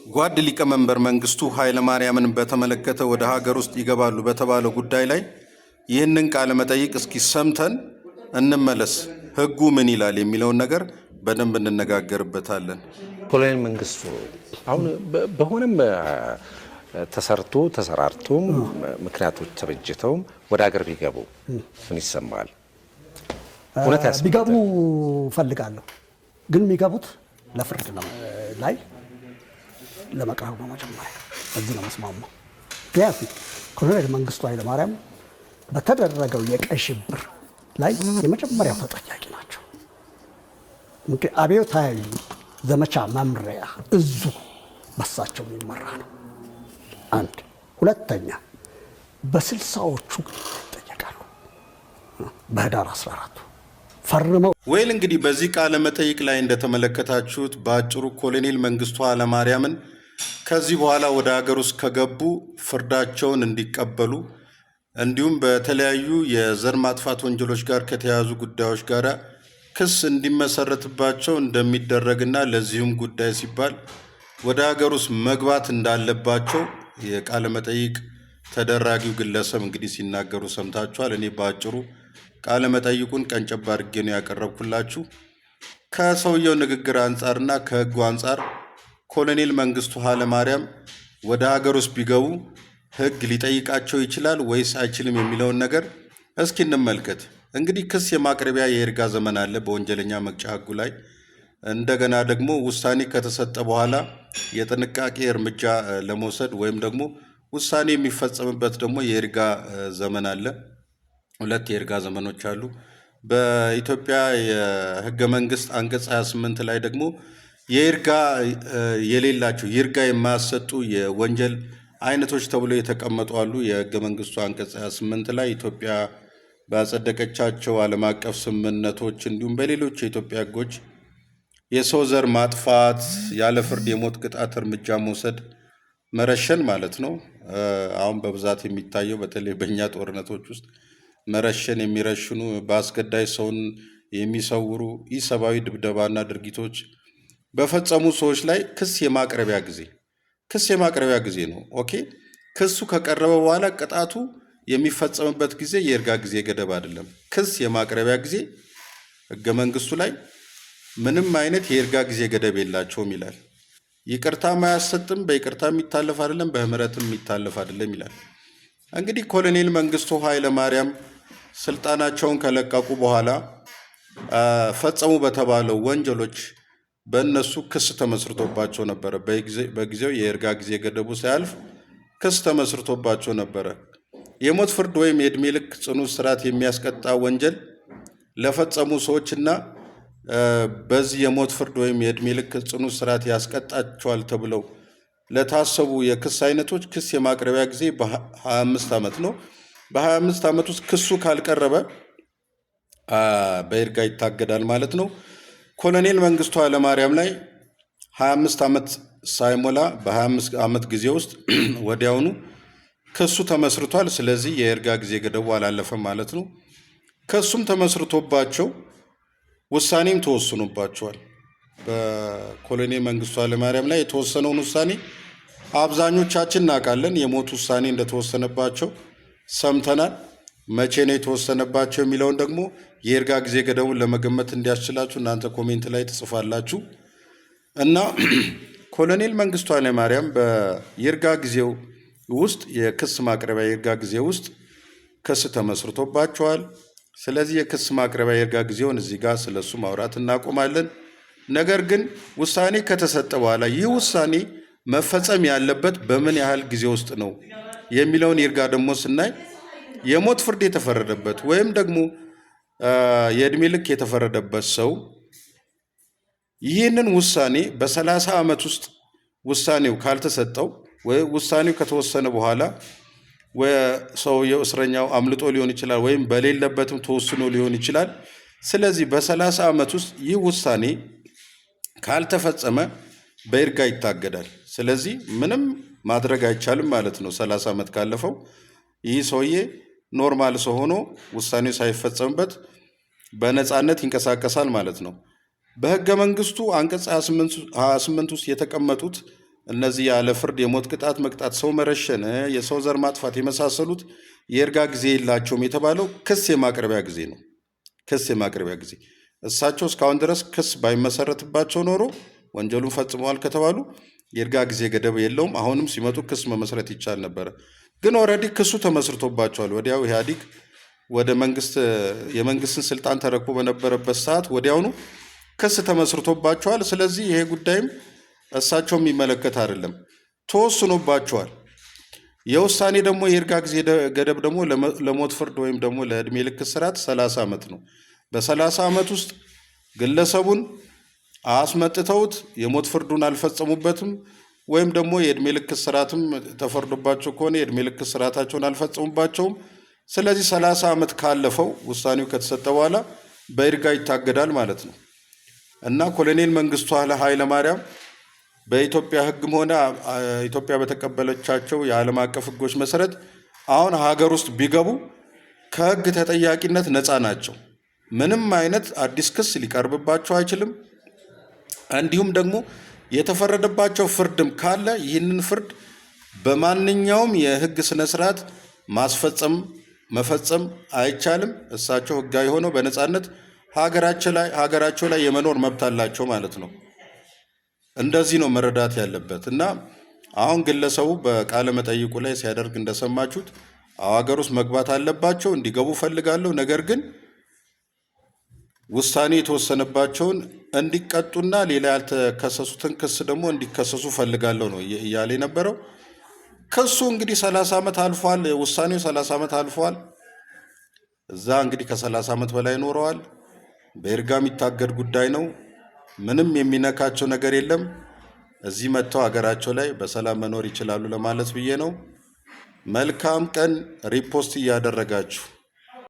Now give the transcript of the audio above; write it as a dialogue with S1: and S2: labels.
S1: ጓድ ሊቀመንበር መንግስቱ ኃይለማርያምን በተመለከተ ወደ ሀገር ውስጥ ይገባሉ በተባለው ጉዳይ ላይ ይህንን ቃለ መጠይቅ እስኪ ሰምተን እንመለስ። ህጉ ምን ይላል የሚለውን ነገር በደንብ እንነጋገርበታለን።
S2: ኮሎኔል መንግስቱ አሁን በሆነም ተሰርቶ ተሰራርቶም ምክንያቶች ተበጅተውም ወደ ሀገር ቢገቡ ምን ይሰማል? እውነት
S3: ቢገቡ ፈልጋለሁ፣ ግን የሚገቡት ለፍርድ ነው ላይ ለመቅረብ ነው። መጀመሪያ እዚህ ነው መስማማው። ምክንያቱም ኮሎኔል መንግስቱ ኃይለማርያም በተደረገው የቀይ ሽብር ላይ የመጀመሪያው ተጠያቂ ናቸው። አብዮታዊ ዘመቻ መምሪያ እዙ በሳቸው የሚመራ ነው። አንድ ሁለተኛ በ60ዎቹ ይጠየቃሉ። በህዳር 14 ፈርመው
S1: ወይል እንግዲህ በዚህ ቃለ መጠይቅ ላይ እንደተመለከታችሁት በአጭሩ ኮሎኔል መንግስቱ ኃይለማርያምን ከዚህ በኋላ ወደ ሀገር ውስጥ ከገቡ ፍርዳቸውን እንዲቀበሉ እንዲሁም በተለያዩ የዘር ማጥፋት ወንጀሎች ጋር ከተያያዙ ጉዳዮች ጋር ክስ እንዲመሰረትባቸው እንደሚደረግና ለዚሁም ጉዳይ ሲባል ወደ ሀገር ውስጥ መግባት እንዳለባቸው የቃለ መጠይቅ ተደራጊው ግለሰብ እንግዲህ ሲናገሩ ሰምታችኋል። እኔ በአጭሩ ቃለ መጠይቁን ቀንጨብ አድርጌ ነው ያቀረብኩላችሁ። ከሰውየው ንግግር አንጻርና ከህጉ አንጻር ኮሎኔል መንግስቱ ኃይለማርያም ወደ ሀገር ውስጥ ቢገቡ ህግ ሊጠይቃቸው ይችላል ወይስ አይችልም የሚለውን ነገር እስኪ እንመልከት። እንግዲህ ክስ የማቅረቢያ የይርጋ ዘመን አለ በወንጀለኛ መቅጫ ህጉ ላይ። እንደገና ደግሞ ውሳኔ ከተሰጠ በኋላ የጥንቃቄ እርምጃ ለመውሰድ ወይም ደግሞ ውሳኔ የሚፈጸምበት ደግሞ የይርጋ ዘመን አለ። ሁለት የይርጋ ዘመኖች አሉ። በኢትዮጵያ የህገ መንግስት አንቀጽ 28 ላይ ደግሞ የይርጋ የሌላቸው ይርጋ የማያሰጡ የወንጀል አይነቶች ተብሎ የተቀመጡ አሉ። የህገ መንግስቱ አንቀጽ 28 ላይ ኢትዮጵያ ባጸደቀቻቸው ዓለም አቀፍ ስምምነቶች እንዲሁም በሌሎች የኢትዮጵያ ህጎች የሰው ዘር ማጥፋት፣ ያለ ፍርድ የሞት ቅጣት እርምጃ መውሰድ፣ መረሸን ማለት ነው። አሁን በብዛት የሚታየው በተለይ በእኛ ጦርነቶች ውስጥ መረሸን፣ የሚረሽኑ በአስገዳይ ሰውን የሚሰውሩ ኢሰብአዊ ድብደባና ድርጊቶች በፈጸሙ ሰዎች ላይ ክስ የማቅረቢያ ጊዜ ነው። ኦኬ። ክሱ ከቀረበ በኋላ ቅጣቱ የሚፈጸምበት ጊዜ የይርጋ ጊዜ ገደብ አይደለም። ክስ የማቅረቢያ ጊዜ ህገ መንግስቱ ላይ ምንም አይነት የይርጋ ጊዜ ገደብ የላቸውም ይላል። ይቅርታም አያሰጥም፣ በይቅርታ የሚታለፍ አይደለም፣ በምህረትም የሚታለፍ አይደለም ይላል። እንግዲህ ኮሎኔል መንግስቱ ኃይለማርያም ስልጣናቸውን ከለቀቁ በኋላ ፈጸሙ በተባለው ወንጀሎች በእነሱ ክስ ተመስርቶባቸው ነበረ። በጊዜው የይርጋ ጊዜ ገደቡ ሳያልፍ ክስ ተመስርቶባቸው ነበረ። የሞት ፍርድ ወይም የእድሜ ልክ ጽኑ እስራት የሚያስቀጣ ወንጀል ለፈጸሙ ሰዎችና በዚህ የሞት ፍርድ ወይም የእድሜ ልክ ጽኑ እስራት ያስቀጣቸዋል ተብለው ለታሰቡ የክስ አይነቶች ክስ የማቅረቢያ ጊዜ በ25 ዓመት ነው። በ25 ዓመት ውስጥ ክሱ ካልቀረበ በይርጋ ይታገዳል ማለት ነው። ኮሎኔል መንግስቱ ኃይለማርያም ላይ 25 ዓመት ሳይሞላ በ25 ዓመት ጊዜ ውስጥ ወዲያውኑ ክሱ ተመስርቷል። ስለዚህ የይርጋ ጊዜ ገደቡ አላለፈም ማለት ነው። ክሱም ተመስርቶባቸው ውሳኔም ተወስኖባቸዋል። በኮሎኔል መንግስቱ ኃይለማርያም ላይ የተወሰነውን ውሳኔ አብዛኞቻችን እናውቃለን። የሞት ውሳኔ እንደተወሰነባቸው ሰምተናል። መቼ ነው የተወሰነባቸው የሚለውን ደግሞ የይርጋ ጊዜ ገደቡን ለመገመት እንዲያስችላችሁ እናንተ ኮሜንት ላይ ትጽፋላችሁ። እና ኮሎኔል መንግስቱ ኃይለማርያም በይርጋ ጊዜው ውስጥ የክስ ማቅረቢያ ይርጋ ጊዜ ውስጥ ክስ ተመስርቶባቸዋል። ስለዚህ የክስ ማቅረቢያ ይርጋ ጊዜውን እዚህ ጋር ስለሱ ማውራት እናቆማለን። ነገር ግን ውሳኔ ከተሰጠ በኋላ ይህ ውሳኔ መፈጸም ያለበት በምን ያህል ጊዜ ውስጥ ነው የሚለውን ይርጋ ደግሞ ስናይ የሞት ፍርድ የተፈረደበት ወይም ደግሞ የእድሜ ልክ የተፈረደበት ሰው ይህንን ውሳኔ በ30 ዓመት ውስጥ ውሳኔው ካልተሰጠው ወይ ውሳኔው ከተወሰነ በኋላ ሰውየው እስረኛው አምልጦ ሊሆን ይችላል ወይም በሌለበትም ተወስኖ ሊሆን ይችላል። ስለዚህ በ30 ዓመት ውስጥ ይህ ውሳኔ ካልተፈጸመ በይርጋ ይታገዳል። ስለዚህ ምንም ማድረግ አይቻልም ማለት ነው። 30 ዓመት ካለፈው ይህ ሰውዬ ኖርማል ሰው ሆኖ ውሳኔው ሳይፈጸምበት በነፃነት ይንቀሳቀሳል ማለት ነው። በህገ መንግስቱ አንቀጽ 28 ውስጥ የተቀመጡት እነዚህ ያለ ፍርድ የሞት ቅጣት መቅጣት፣ ሰው መረሸን፣ የሰው ዘር ማጥፋት የመሳሰሉት የይርጋ ጊዜ የላቸውም የተባለው ክስ የማቅረቢያ ጊዜ ነው። ክስ የማቅረቢያ ጊዜ እሳቸው እስካሁን ድረስ ክስ ባይመሰረትባቸው ኖሮ ወንጀሉን ፈጽመዋል ከተባሉ የይርጋ ጊዜ ገደብ የለውም። አሁንም ሲመጡ ክስ መመስረት ይቻል ነበረ። ግን ኦልሬዲ ክሱ ተመስርቶባቸዋል። ወዲያው ኢህአዲግ ወደ የመንግስትን ስልጣን ተረክቦ በነበረበት ሰዓት ወዲያውኑ ክስ ተመስርቶባቸዋል። ስለዚህ ይሄ ጉዳይም እሳቸው የሚመለከት አይደለም፣ ተወስኖባቸዋል። የውሳኔ ደግሞ የይርጋ ጊዜ ገደብ ደግሞ ለሞት ፍርድ ወይም ደግሞ ለዕድሜ ልክ እስራት 30 ዓመት ነው። በ30 ዓመት ውስጥ ግለሰቡን አስመጥተውት የሞት ፍርዱን አልፈጸሙበትም ወይም ደግሞ የዕድሜ ልክ እስራትም ተፈርዶባቸው ከሆነ የዕድሜ ልክ እስራታቸውን አልፈጸሙባቸውም። ስለዚህ 30 ዓመት ካለፈው ውሳኔው ከተሰጠ በኋላ በይርጋ ይታገዳል ማለት ነው እና ኮሎኔል መንግስቱ ኃይለማርያም በኢትዮጵያ ሕግም ሆነ ኢትዮጵያ በተቀበለቻቸው የዓለም አቀፍ ሕጎች መሰረት አሁን ሀገር ውስጥ ቢገቡ ከሕግ ተጠያቂነት ነፃ ናቸው። ምንም አይነት አዲስ ክስ ሊቀርብባቸው አይችልም። እንዲሁም ደግሞ የተፈረደባቸው ፍርድም ካለ ይህንን ፍርድ በማንኛውም የሕግ ስነስርዓት መፈጸም አይቻልም። እሳቸው ሕጋዊ ሆነው በነፃነት ሀገራቸው ላይ የመኖር መብት አላቸው ማለት ነው። እንደዚህ ነው መረዳት ያለበት እና አሁን ግለሰቡ በቃለ መጠይቁ ላይ ሲያደርግ እንደሰማችሁት ሀገር ውስጥ መግባት አለባቸው፣ እንዲገቡ ፈልጋለሁ፣ ነገር ግን ውሳኔ የተወሰነባቸውን እንዲቀጡና ሌላ ያልተከሰሱትን ክስ ደግሞ እንዲከሰሱ ፈልጋለሁ ነው እያለ የነበረው። ክሱ እንግዲህ 30 ዓመት አልፏል። ውሳኔው 30 ዓመት አልፏል። እዛ እንግዲህ ከ30 ዓመት በላይ ኖረዋል። በይርጋ የሚታገድ ጉዳይ ነው። ምንም የሚነካቸው ነገር የለም። እዚህ መጥተው ሀገራቸው ላይ በሰላም መኖር ይችላሉ ለማለት ብዬ ነው። መልካም ቀን። ሪፖስት እያደረጋችሁ